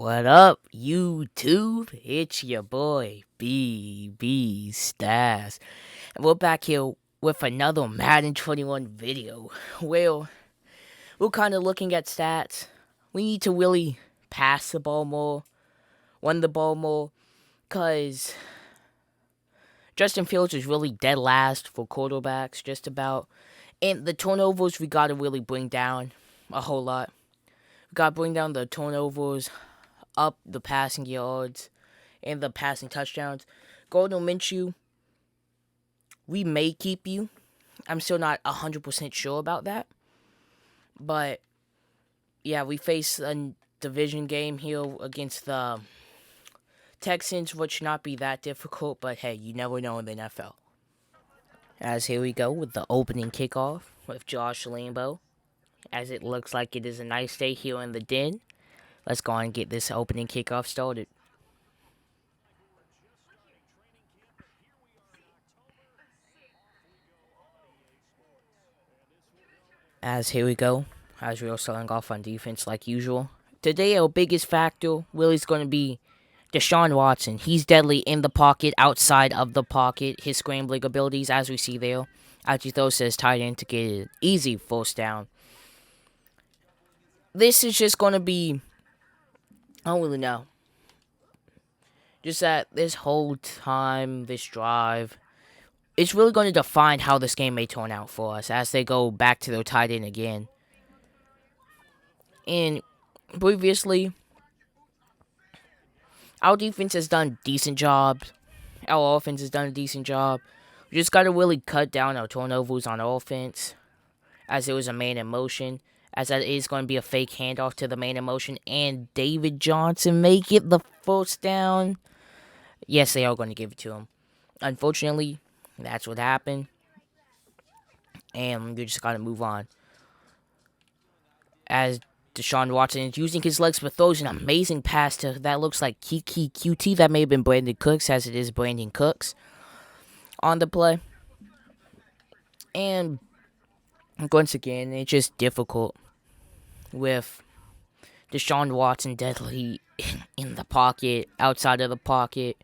What up, YouTube? It's your boy, BB Stas. And we're back here with another Madden 21 video. Well, we're kind of looking at stats. We need to really pass the ball more, run the ball more, because Justin Fields is really dead last for quarterbacks, just about. And the turnovers we got to really bring down a whole lot. We got to bring down the turnovers, up the passing yards, and the passing touchdowns. Gardner Minshew, we may keep you. I'm still not 100% sure about that. But, yeah, we face a division game here against the Texans, which should not be that difficult. But, hey, you never know in the NFL. As here we go with the opening kickoff with Josh Lambo. As it looks like it is a nice day here in the den. Let's go on and get this opening kickoff started. As here we go, as we are starting off on defense like usual. Today, our biggest factor really is going to be Deshaun Watson. He's deadly in the pocket, outside of the pocket. His scrambling abilities, as we see there. As he throws to his tight end to get an easy first down. This is just going to be, I don't really know. Just that this whole time, this drive, it's really going to define how this game may turn out for us as they go back to their tight end again. And previously, our defense has done a decent job. Our offense has done a decent job. We just got to really cut down our turnovers on offense, as it was a man in motion, as that is going to be a fake handoff to the man in motion, and David Johnson may get the first down. Yes, they are going to give it to him. Unfortunately, that's what happened, and you just got to move on. As Deshaun Watson is using his legs, but throws an amazing pass to that looks like Kiki QT. That may have been Brandon Cooks, as it is Brandon Cooks on the play. And once again, it's just difficult with Deshaun Watson deadly in the pocket, outside of the pocket.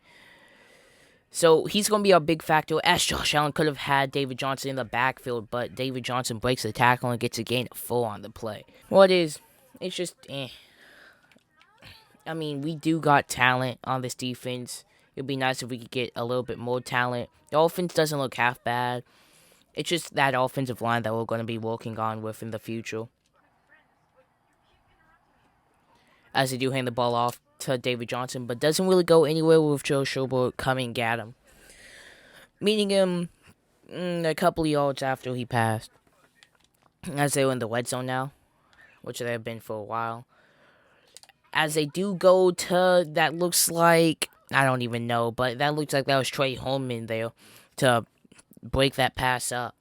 So he's going to be a big factor, as Josh Allen could have had David Johnson in the backfield, but David Johnson breaks the tackle and gets a gain of 4 on the play. It's just, I mean, we do got talent on this defense. It would be nice if we could get a little bit more talent. The offense doesn't look half bad. It's just that offensive line that we're going to be working on with in the future. As they do hand the ball off to David Johnson, but doesn't really go anywhere with Joe Schobert coming at him. Meeting him a couple of yards after he passed. As they're in the red zone now, which they have been for a while. As they do go to, that looks like, I don't even know, but that looks like that was Trey Holman there to break that pass up.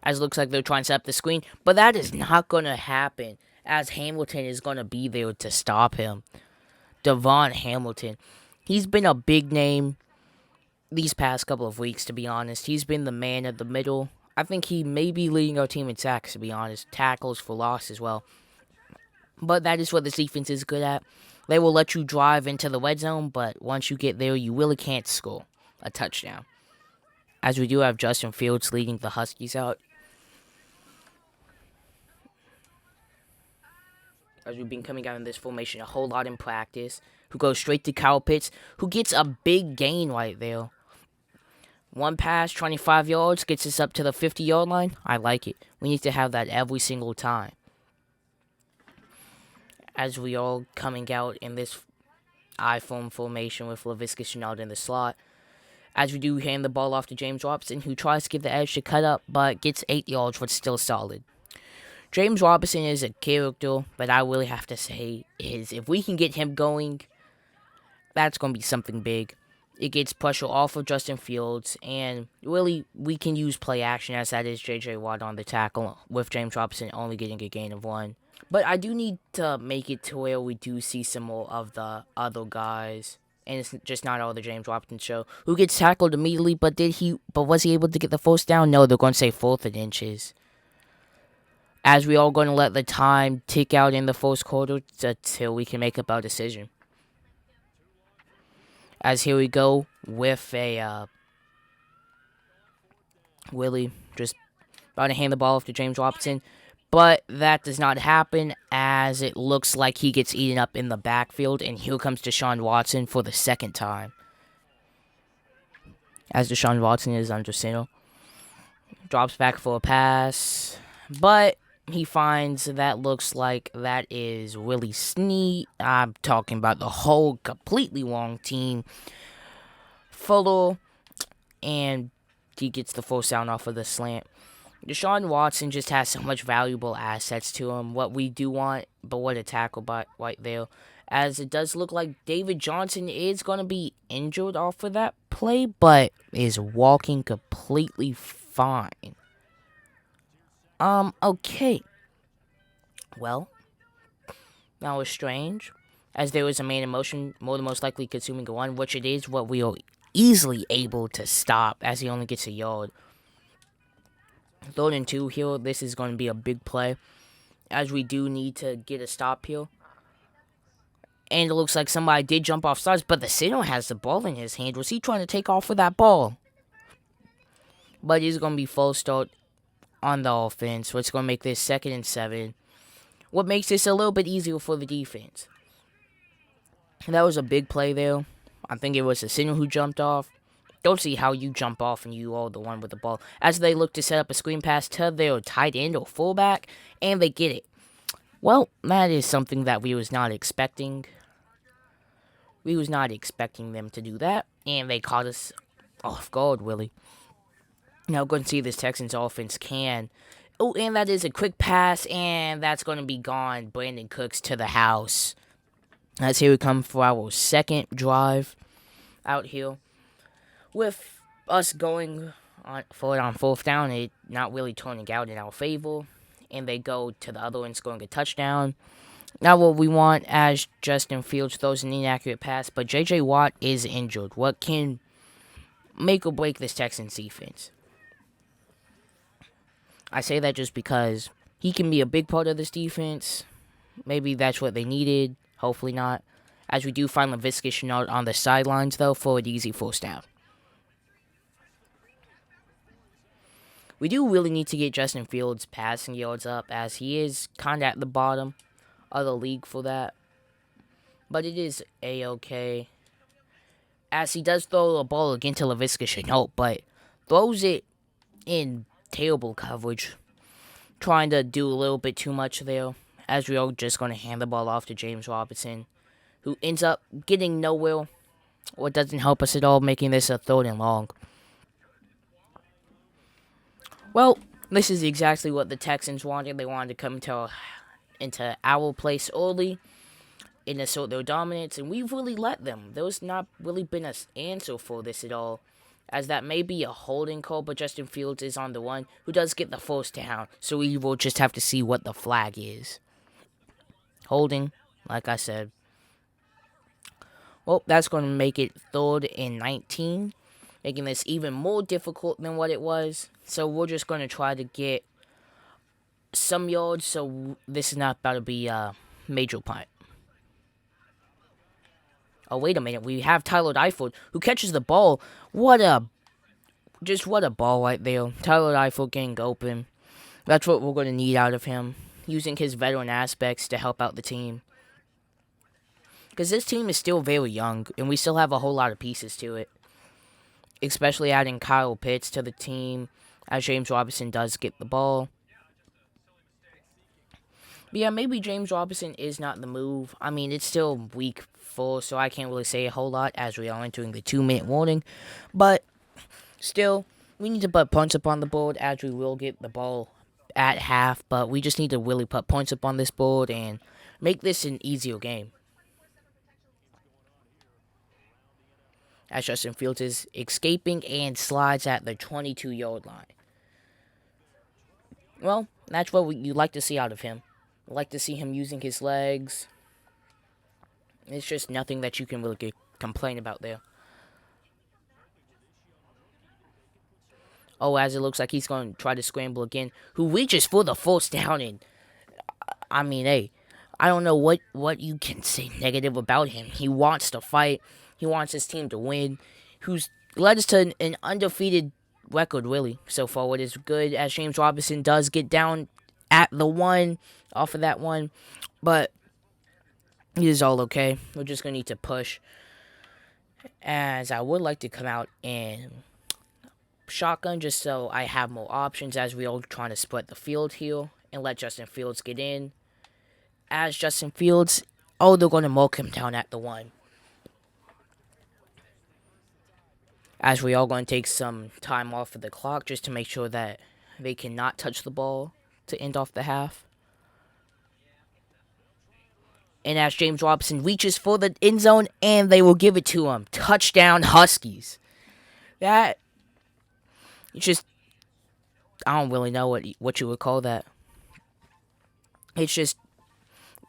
As it looks like they're trying to set up the screen, but that is not going to happen, as Hamilton is going to be there to stop him. Devon Hamilton. He's been a big name these past couple of weeks, to be honest. He's been the man of the middle. I think he may be leading our team in sacks, to be honest. Tackles for loss as well. But that is what this defense is good at. They will let you drive into the red zone, but once you get there, you really can't score a touchdown. As we do have Justin Fields leading the Huskies out. As we've been coming out in this formation a whole lot in practice. Who goes straight to Kyle Pitts, who gets a big gain right there. One pass, 25 yards, gets us up to the 50-yard line. I like it. We need to have that every single time. As we all coming out in this I-form formation with Laviska Shenault in the slot. As we do hand the ball off to James Robinson, who tries to get the edge to cut up, but gets 8 yards, but still solid. James Robinson is a character, but I really have to say is if we can get him going, that's going to be something big. It gets pressure off of Justin Fields, and really we can use play action, as that is J.J. Watt on the tackle, with James Robinson only getting a gain of 1. But I do need to make it to where we do see some more of the other guys, and it's just not all the James Robinson show, who gets tackled immediately, but was he able to get the first down? No, they're going to say 4th and inches. as we are going to let the time tick out in the first quarter until we can make up our decision. As here we go with a Willie just about to hand the ball off to James Robinson. But that does not happen as it looks like he gets eaten up in the backfield. And here comes Deshaun Watson for the second time. As Deshaun Watson is under center. Drops back for a pass. But he finds that looks like that is Willie Snead. I'm talking about the whole completely wrong team. Fuller. And he gets the first down off of the slant. Deshaun Watson just has so much valuable assets to him. What we do want, but what a tackle right there. As it does look like David Johnson is going to be injured off of that play, but is walking completely fine. Okay. Well, that was strange. As there was a man in motion, more than most likely consuming a run, which it is what we are easily able to stop as he only gets a yard. 3rd and 2 here. This is going to be a big play, as we do need to get a stop here. And it looks like somebody did jump off sides, but the center has the ball in his hand. Was he trying to take off with that ball? But he's going to be full start on the offense, so it's going to make this 2nd and 7. What makes this a little bit easier for the defense. That was a big play there. I think it was the center who jumped off. Don't see how you jump off and you are the one with the ball. As they look to set up a screen pass to their tight end or fullback, and they get it. Well, that is something that we was not expecting. We was not expecting them to do that, and they caught us off guard, Willie. Now we're going to see this Texans offense can. Oh, and that is a quick pass, and that's going to be gone. Brandon Cooks to the house. As here we come for our second drive out here. With us going for it on 4th down, it not really turning out in our favor. And they go to the other end, scoring a touchdown. Not what we want, as Justin Fields throws an inaccurate pass. But J.J. Watt is injured. What can make or break this Texans defense? I say that just because he can be a big part of this defense. Maybe that's what they needed. Hopefully not. As we do find Laviska Shenault on the sidelines, though, for an easy 4th down. We do really need to get Justin Fields' passing yards up, as he is kind of at the bottom of the league for that. But it is A-okay. As he does throw the ball again to Laviska Shenault, but throws it in terrible coverage. Trying to do a little bit too much there, as we are just going to hand the ball off to James Robinson, who ends up getting nowhere. What doesn't help us at all, making this a 3rd and long. Well, this is exactly what the Texans wanted. They wanted to come into our place early and assert their dominance, and we've really let them. There's not really been an answer for this at all, as that may be a holding call, but Justin Fields is on the one who does get the 1st down, so we will just have to see what the flag is. Holding, like I said. Well, that's going to make it 3rd and 19. Making this even more difficult than what it was. So we're just going to try to get some yards. So this is not about to be a major punt. Oh, wait a minute. We have Tyler Eifert, who catches the ball. What a ball right there. Tyler Eifert getting open. That's what we're going to need out of him. Using his veteran aspects to help out the team. Because this team is still very young, and we still have a whole lot of pieces to it. Especially adding Kyle Pitts to the team, as James Robinson does get the ball. But yeah, maybe James Robinson is not the move. I mean, it's still week 4, so I can't really say a whole lot as we are entering the 2-minute warning. But still, we need to put points up on the board, as we will get the ball at half. But we just need to really put points up on this board and make this an easier game. As Justin Fields is escaping and slides at the 22-yard line. Well, that's what you like to see out of him. You like to see him using his legs. It's just nothing that you can really complain about there. Oh, as it looks like he's going to try to scramble again. Who reaches for the first down, and I mean, hey, I don't know what you can say negative about him. He wants to fight. He wants his team to win. Who's led us to an undefeated record, really, so far. What is good, as James Robinson does get down at the one, off of that one. But it is all okay. We're just going to need to push. As I would like to come out and shotgun just so I have more options as we all trying to split the field here and let Justin Fields get in. As Justin Fields, oh, they're going to milk him down at the one. As we all going to take some time off of the clock just to make sure that they cannot touch the ball to end off the half. And as James Robinson reaches for the end zone, and they will give it to him. Touchdown, Huskies. That, it's just, I don't really know what you would call that. It's just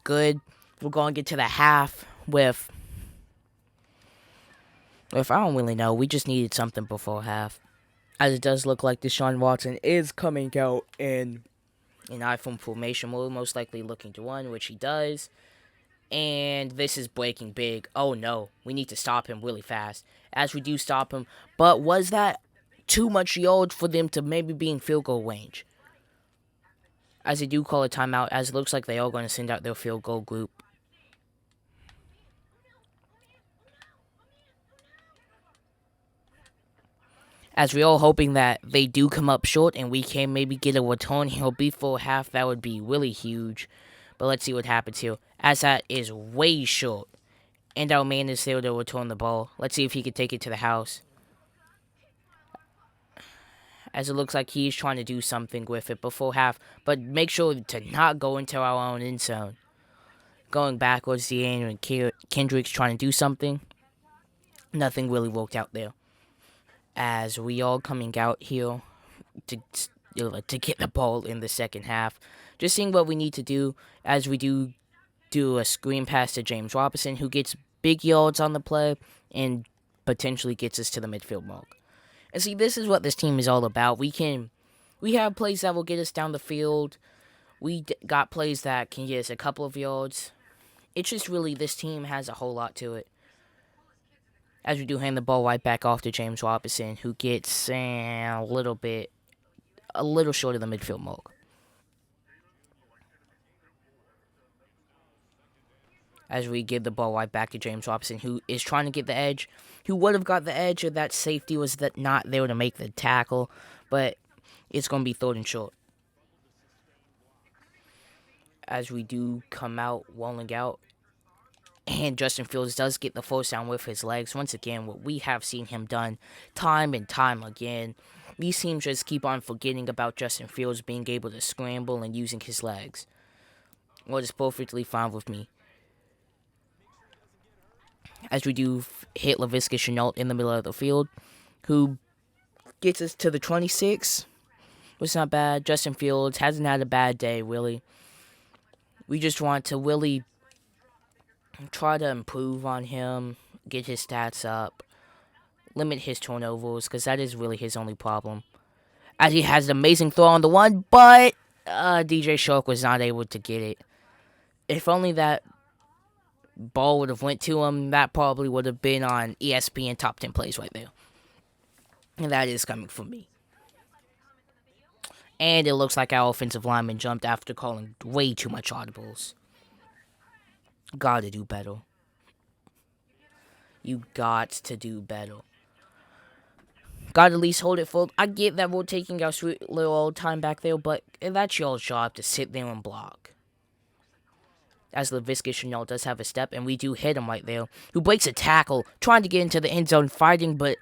good. We're going to get to the half with I don't really know. We just needed something before half. As it does look like Deshaun Watson is coming out in an iPhone formation mode, most likely looking to run, which he does. And this is breaking big. Oh no, we need to stop him really fast. As we do stop him. But was that too much yard for them to maybe be in field goal range? As they do call a timeout, as it looks like they are going to send out their field goal group. As we all hoping that they do come up short and we can maybe get a return here before half. That would be really huge. But let's see what happens here. As that is way short. And our man is there to return the ball. Let's see if he can take it to the house. As it looks like he's trying to do something with it before half. But make sure to not go into our own end zone. Going backwards, DeAndre and Kendrick's trying to do something. Nothing really worked out there. As we all coming out here to get the ball in the second half. Just seeing what we need to do as we do a screen pass to James Robinson, who gets big yards on the play and potentially gets us to the midfield mark. And see, this is what this team is all about. We have plays that will get us down the field. We got plays that can get us a couple of yards. It's just really, this team has a whole lot to it. As we do hand the ball right back off to James Robinson, who gets a little short of the midfield mark. As we give the ball right back to James Robinson, who is trying to get the edge, who would have got the edge if that safety was not there to make the tackle, but it's going to be third and short. As we do come out, rolling out, and Justin Fields does get the first down with his legs. Once again, what we have seen him done time and time again. These teams just keep on forgetting about Justin Fields being able to scramble and using his legs. What is perfectly fine with me. As we do hit Laviska Shenault in the middle of the field, who gets us to the 26. Was not bad. Justin Fields hasn't had a bad day, really. We just want to really try to improve on him, get his stats up, limit his turnovers, because that is really his only problem. As he has an amazing throw on the one, but DJ Shark was not able to get it. If only that ball would have went to him, that probably would have been on ESPN Top 10 Plays right there. And that is coming from me. And it looks like our offensive lineman jumped after calling way too much audibles. Gotta do better. You got to do better. Gotta at least hold it full. I get that we're taking our sweet little old time back there, but that's your job to sit there and block. As Laviska Shenault does have a step, and we do hit him right there, who breaks a tackle, trying to get into the end zone, fighting, but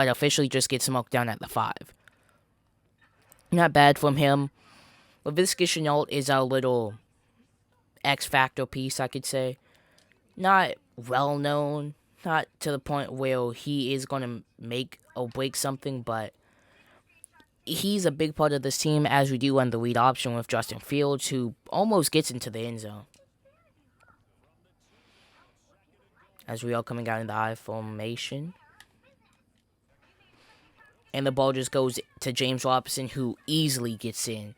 officially just gets smoked down at the 5. Not bad from him. Laviska Shenault is our little X-Factor piece, I could say. Not well-known, not to the point where he is going to make or break something, but he's a big part of this team, as we do on the lead option with Justin Fields, who almost gets into the end zone. As we are coming out in the I formation. and the ball just goes to James Robinson, who easily gets in.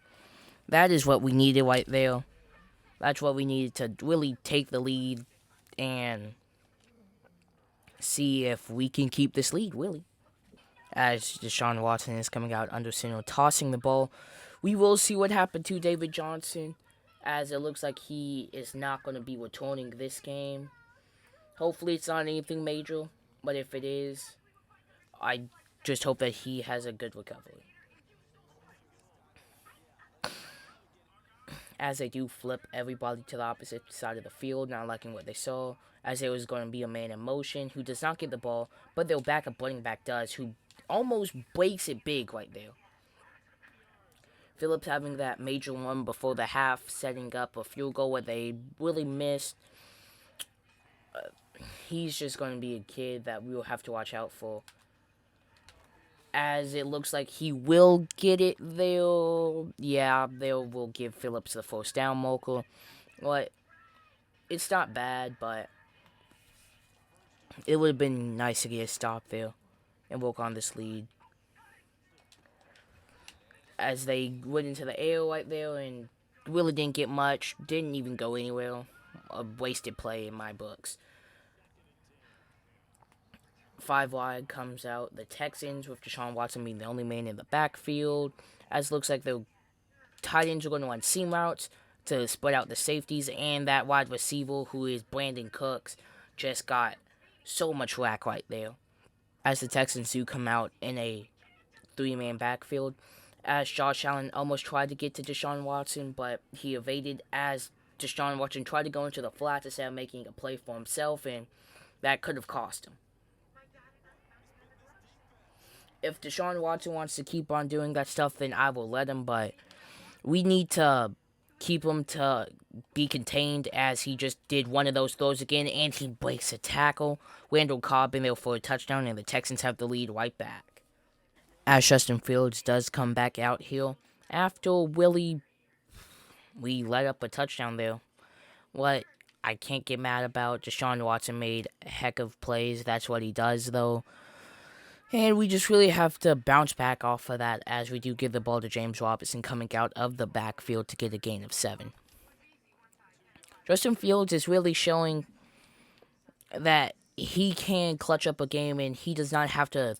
That is what we needed right there. That's what we needed to really take the lead and see if we can keep this lead, really. As Deshaun Watson is coming out under center, tossing the ball, we will see what happened to David Johnson, as it looks like he is not going to be returning this game. Hopefully it's not anything major, but if it is, I just hope that he has a good recovery. As they do flip everybody to the opposite side of the field, not liking what they saw, as there was going to be a man in motion who does not get the ball, but their backup running back does, who almost breaks it big right there. Phillips having that major run before the half, setting up a field goal where they really missed. He's just going to be a kid that we will have to watch out for. As it looks like he will get it, they will give Phillips the first down marker. But it's not bad, but it would have been nice to get a stop there and work on this lead. As they went into the air right there and really didn't get much, didn't even go anywhere. A wasted play in my books. 5 wide comes out. The Texans, with Deshaun Watson being the only man in the backfield. As it looks like the tight ends are going to run seam routes to split out the safeties. And that wide receiver, who is Brandon Cooks, just got so much whack right there. As the Texans do come out in a 3-man backfield. As Josh Allen almost tried to get to Deshaun Watson, but he evaded as Deshaun Watson tried to go into the flat instead of making a play for himself, and that could have cost him. If Deshaun Watson wants to keep on doing that stuff, then I will let him, but we need to keep him to be contained, as he just did one of those throws again, and he breaks a tackle. Randall Cobb in there for a touchdown, and the Texans have the lead right back. As Justin Fields does come back out here, after we let up a touchdown there. What I can't get mad about, Deshaun Watson made a heck of plays. That's what he does, though. And we just really have to bounce back off of that, as we do give the ball to James Robinson coming out of the backfield to get a gain of 7. Justin Fields is really showing that he can clutch up a game, and he does not have to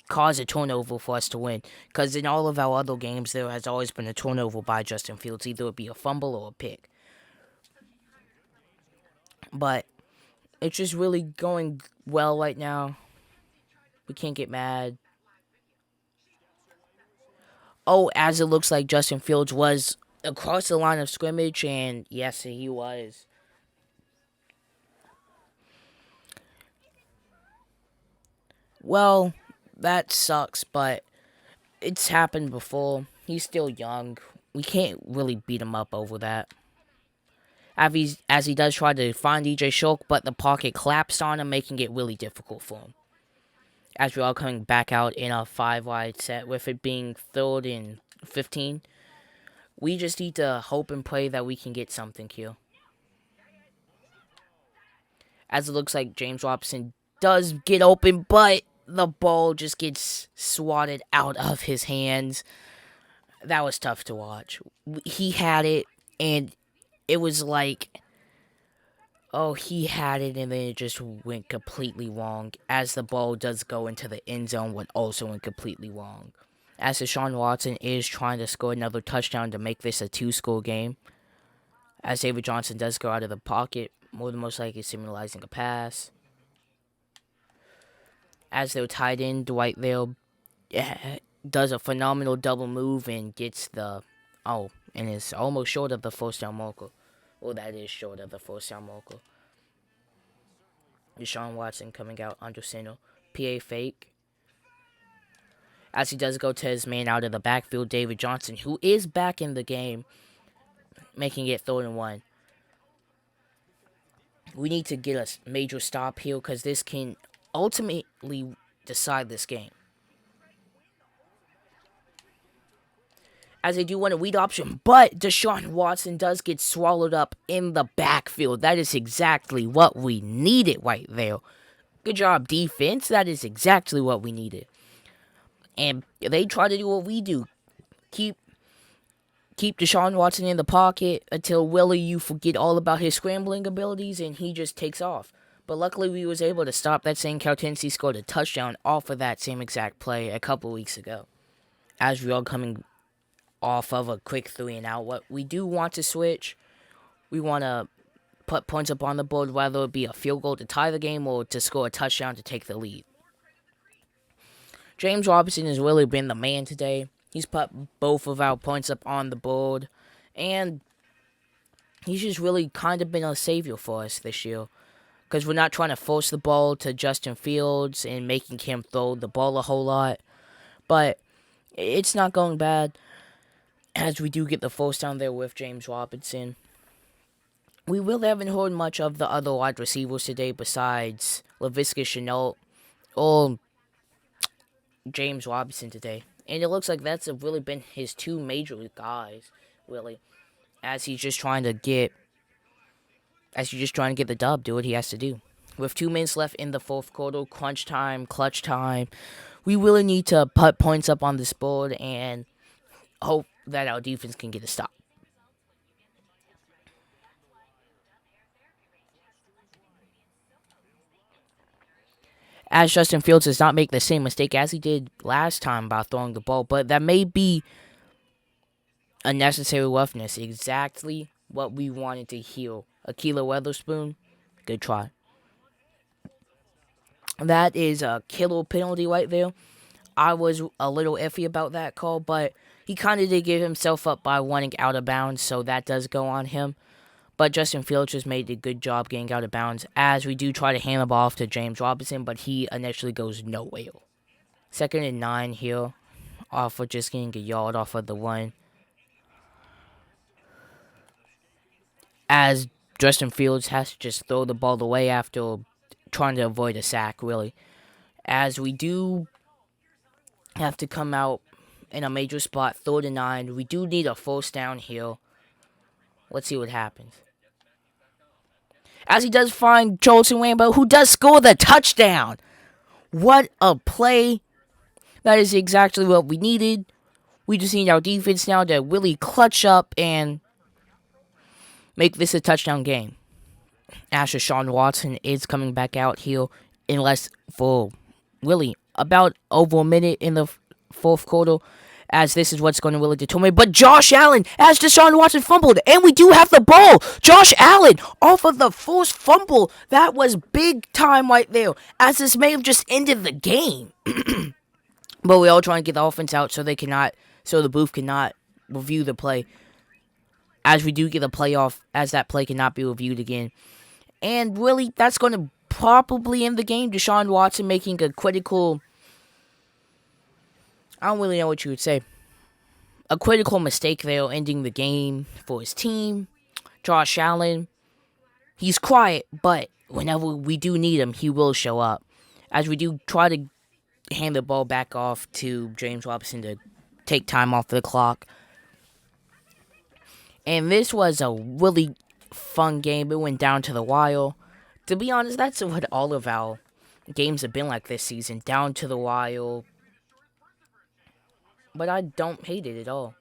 cause a turnover for us to win. Because in all of our other games, there has always been a turnover by Justin Fields. Either it be a fumble or a pick. But it's just really going well right now. We can't get mad. Oh, as it looks like Justin Fields was across the line of scrimmage, and yes, he was. Well, that sucks, but it's happened before. He's still young. We can't really beat him up over that. As he does try to find DJ Shulk, but the pocket collapsed on him, making it really difficult for him. As we're all coming back out in a 5-wide set, with it being 3rd and 15, we just need to hope and pray that we can get something here. As it looks like James Robinson does get open, but the ball just gets swatted out of his hands. That was tough to watch. He had it, and it was like, oh, he had it, and then it just went completely wrong, as the ball does go into the end zone, but also went completely wrong. As Deshaun Watson is trying to score another touchdown to make this a 2-score game, as David Johnson does go out of the pocket, more than most likely simulating a pass. As their tight end, Dwight there, does a phenomenal double move and gets and is almost short of the first down marker. Well, that is short of the first down marker. Deshaun Watson coming out under center. PA fake. As he does go to his man out of the backfield, David Johnson, who is back in the game, making it 3rd and 1. We need to get a major stop here, because this can ultimately decide this game. As they do want a read option, but Deshaun Watson does get swallowed up in the backfield. That is exactly what we needed right there. Good job, defense. That is exactly what we needed. And they try to do what we do. Keep Deshaun Watson in the pocket until Willie, you forget all about his scrambling abilities and he just takes off. But luckily we was able to stop that same Cal Tennessee scored a touchdown off of that same exact play a couple weeks ago. As we are coming off of a quick 3 and out, what we do want to switch, we want to put points up on the board, whether it be a field goal to tie the game or to score a touchdown to take the lead. James Robinson has really been the man today. He's put both of our points up on the board, and he's just really kind of been a savior for us this year. Because we're not trying to force the ball to Justin Fields and making him throw the ball a whole lot. But it's not going bad, as we do get the first down there with James Robinson. We really haven't heard much of the other wide receivers today besides Laviska Shenault or James Robinson today. And it looks like that's really been his two major guys, really. As he's just trying to get the dub, do what he has to do. With 2 minutes left in the fourth quarter, crunch time, clutch time, we really need to put points up on this board and hope that our defense can get a stop. As Justin Fields does not make the same mistake as he did last time about throwing the ball, but that may be a necessary roughness, exactly what we wanted to hear. Akila Weatherspoon, good try. That is a killer penalty right there. I was a little iffy about that call, but he kind of did give himself up by running out of bounds, so that does go on him. But Justin Fields just made a good job getting out of bounds, as we do try to hand the ball off to James Robinson, but he initially goes nowhere. 2nd and 9 here, off of just getting a yard off of the run. As Justin Fields has to just throw the ball away after trying to avoid a sack, really. As we do have to come out in a major spot, 3rd and 9. We do need a first down here. Let's see what happens. As he does find Jolson Rambo, who does score the touchdown. What a play. That is exactly what we needed. We just need our defense now to really clutch up and make this a touchdown game. As Deshaun Watson is coming back out here for really about over a minute in the fourth quarter, as this is what's going to really determine. But Josh Allen, as Deshaun Watson fumbled, and we do have the ball. Josh Allen off of the first fumble. That was big time right there, as this may have just ended the game. But we all trying to get the offense out so the booth cannot review the play. As we do get a playoff, as that play cannot be reviewed again. And really, that's going to probably end the game. Deshaun Watson making a critical, I don't really know what you would say, a critical mistake there, ending the game for his team. Josh Allen, he's quiet, but whenever we do need him, he will show up. As we do try to hand the ball back off to James Robinson to take time off the clock. And this was a really fun game. It went down to the wire. To be honest, that's what all of our games have been like this season. Down to the wire. But I don't hate it at all.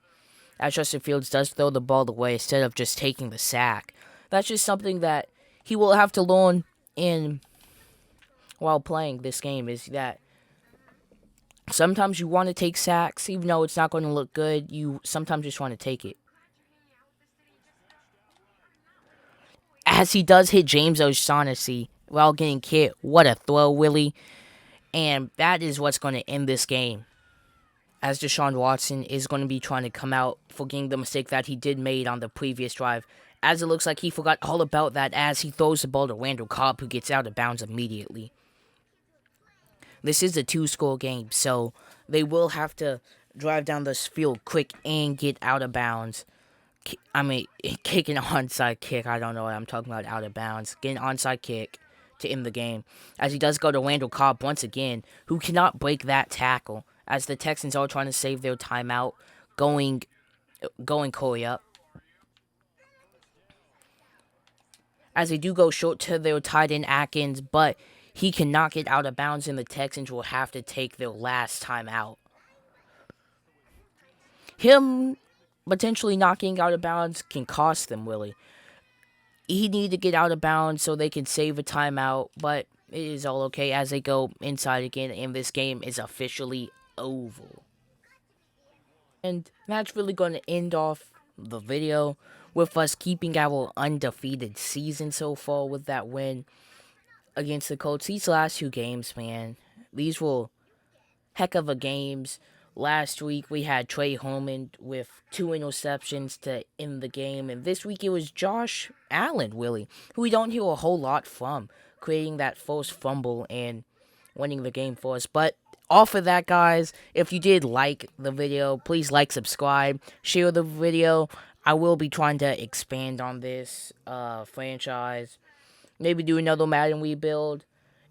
As Justin Fields does throw the ball away instead of just taking the sack. That's just something that he will have to learn while playing this game, is that sometimes you want to take sacks, even though it's not going to look good. You sometimes just want to take it. As he does hit James O'Shaughnessy while getting hit. What a throw, Willie. And that is what's going to end this game. As Deshaun Watson is going to be trying to come out for getting the mistake that he did made on the previous drive. As it looks like he forgot all about that as he throws the ball to Randall Cobb, who gets out of bounds immediately. This is a 2-score game, so they will have to drive down this field quick and get out of bounds. Kick an onside kick. I don't know what I'm talking about, out of bounds. Get an onside kick to end the game. As he does go to Randall Cobb once again, who cannot break that tackle. As the Texans are trying to save their timeout, going Corey up. As they do go short to their tight end Atkins, but he cannot get out of bounds, and the Texans will have to take their last timeout. him potentially knocking out of bounds can cost them, Willie. He needed to get out of bounds so they can save a timeout, but it is all okay as they go inside again, and this game is officially over. And that's really going to end off the video with us keeping our undefeated season so far with that win against the Colts. These last two games, man, these were heck of a games. Last week we had Trey Holman with 2 interceptions to end the game, and this week it was Josh Allen, Willie, who we don't hear a whole lot from, creating that first fumble and winning the game for us. But off of that, guys, if you did like the video, please like, subscribe, share the video. I will be trying to expand on this franchise, maybe do another Madden rebuild,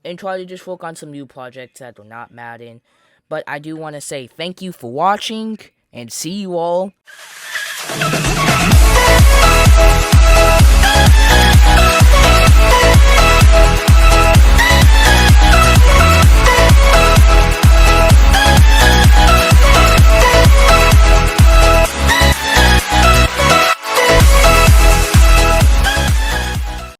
and try to just work on some new projects that are not Madden. But I do want to say thank you for watching, and see you all